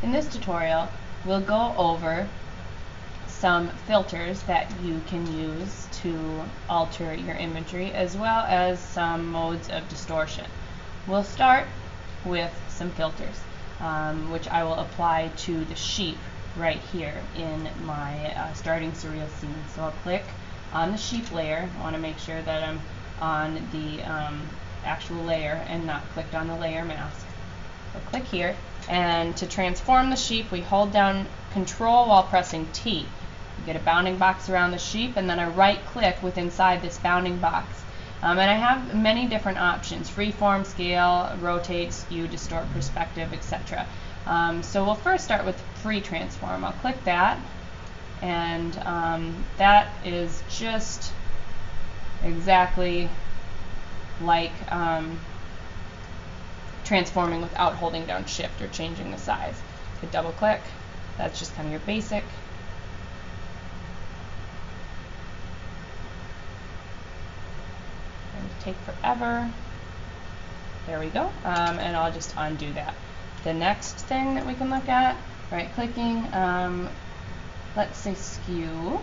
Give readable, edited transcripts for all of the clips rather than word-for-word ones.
In this tutorial, we'll go over some filters that you can use to alter your imagery, as well as some modes of distortion. We'll start with some filters, which I will apply to the sheep right here in my starting surreal scene. So I'll click on the sheep layer. I want to make sure that I'm on the actual layer and not clicked on the layer mask. So click here, and to transform the sheep, we hold down Control while pressing T. You get a bounding box around the sheep, and then I right click with inside this bounding box. And I have many different options: freeform, scale, rotate, skew, distort, perspective, etc. So we'll first start with free transform. I'll click that, and that is just exactly like transforming without holding down shift or changing the size. You could double click. That's just kind of your basic. Take forever. There we go. And I'll just undo that. The next thing that we can look at, right clicking, let's say skew,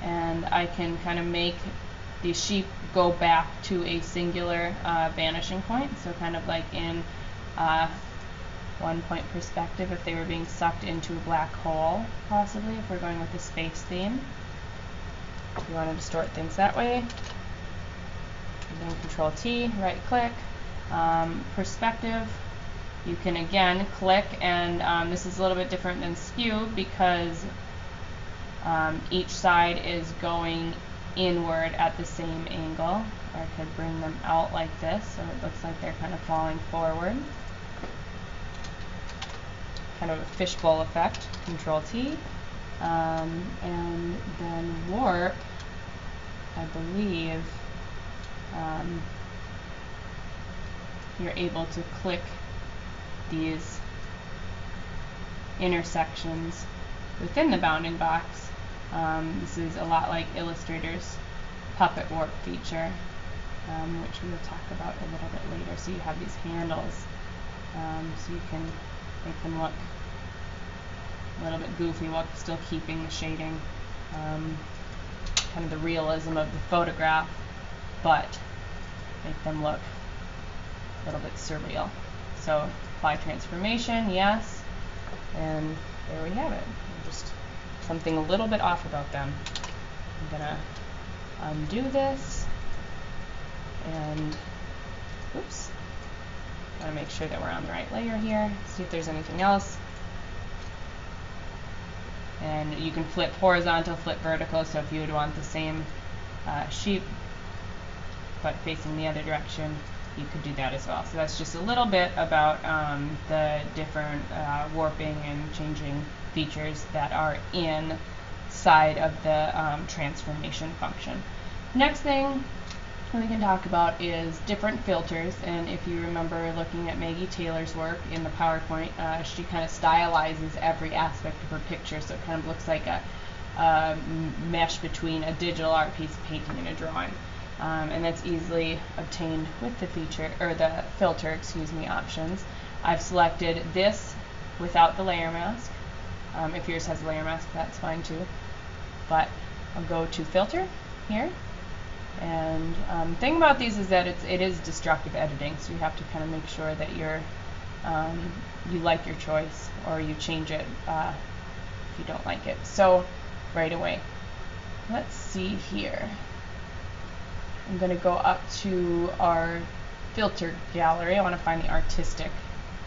and I can kind of make the sheep go back to a singular vanishing point, so kind of like in one point perspective if they were being sucked into a black hole, possibly, if we're going with the space theme. If you want to distort things that way, and then Control T, right click. Perspective, you can again click, and this is a little bit different than skew because each side is going inward at the same angle. Or I could bring them out like this so it looks like they're kind of falling forward. Kind of a fishbowl effect. Control T. And then warp, I believe you're able to click these intersections within the bounding box. This is a lot like Illustrator's puppet warp feature, which we will talk about a little bit later. So you have these handles, so you can make them look a little bit goofy while still keeping the shading, kind of the realism of the photograph, but make them look a little bit surreal. So apply transformation, yes, and there we have it. Just something a little bit off about them. I'm gonna undo this, and oops, gotta make sure that we're on the right layer here. See if there's anything else. And you can flip horizontal, flip vertical, so if you would want the same sheep but facing the other direction, you could do that as well. So that's just a little bit about the different warping and changing features that are inside of the transformation function. Next thing we can talk about is different filters, and if you remember looking at Maggie Taylor's work in the PowerPoint, she kind of stylizes every aspect of her picture, so it kind of looks like a mesh between a digital art piece, a painting, and a drawing. And that's easily obtained with the feature, or the filter, excuse me, options. I've selected this without the layer mask. If yours has a layer mask, that's fine too. But I'll go to filter here. And the thing about these is that it is destructive editing, so you have to kind of make sure that you're you like your choice, or you change it if you don't like it. So right away, let's see here. I'm going to go up to our filter gallery. I want to find the artistic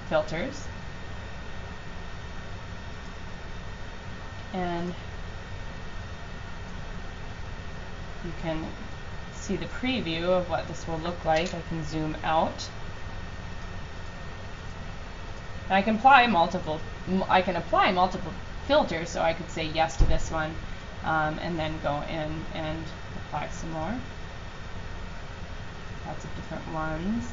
filters. And you can see the preview of what this will look like. I can zoom out. And I can apply multiple filters, so I could say yes to this one, and then go in and apply some more. Lots of different ones.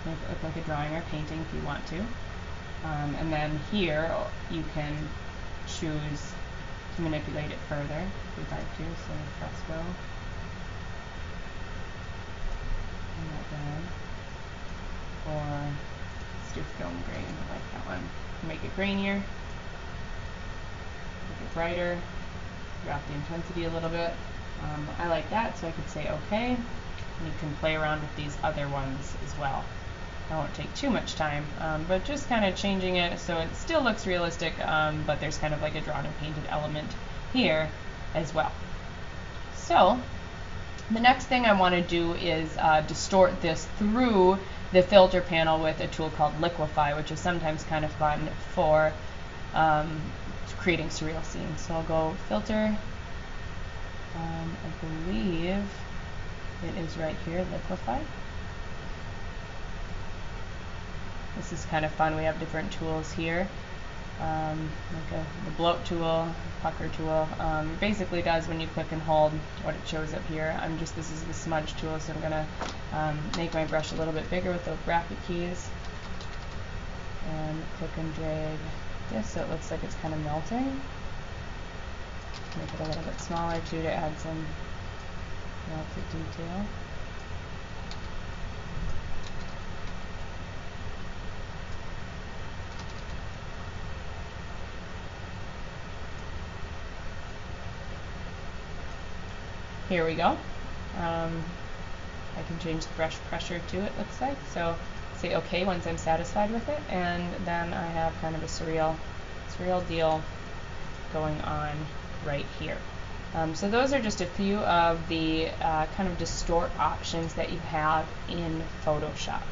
Make it look like a drawing or painting if you want to. And then here you can choose to manipulate it further if you'd like to. So fresco. Or Let's do film grain. I like that one. Make it grainier, make it brighter, drop the intensity a little bit. I like that, so I could say OK. And you can play around with these other ones as well. I won't take too much time, but just kind of changing it so it still looks realistic, but there's kind of like a drawn and painted element here as well. So the next thing I want to do is distort this through the filter panel with a tool called Liquify, which is sometimes kind of fun for creating surreal scenes. So I'll go filter, I believe it is right here, Liquify. This is kind of fun. We have different tools here, like the bloat tool, pucker tool. Basically does, when you click and hold, what it shows up here. This is the smudge tool, so I'm gonna make my brush a little bit bigger with those bracket keys, and click and drag this so it looks like it's kind of melting. Make it a little bit smaller too to add some melted detail. Here we go. I can change the brush pressure to it, looks like. So say OK once I'm satisfied with it, and then I have kind of a surreal deal going on right here. So those are just a few of the kind of distort options that you have in Photoshop.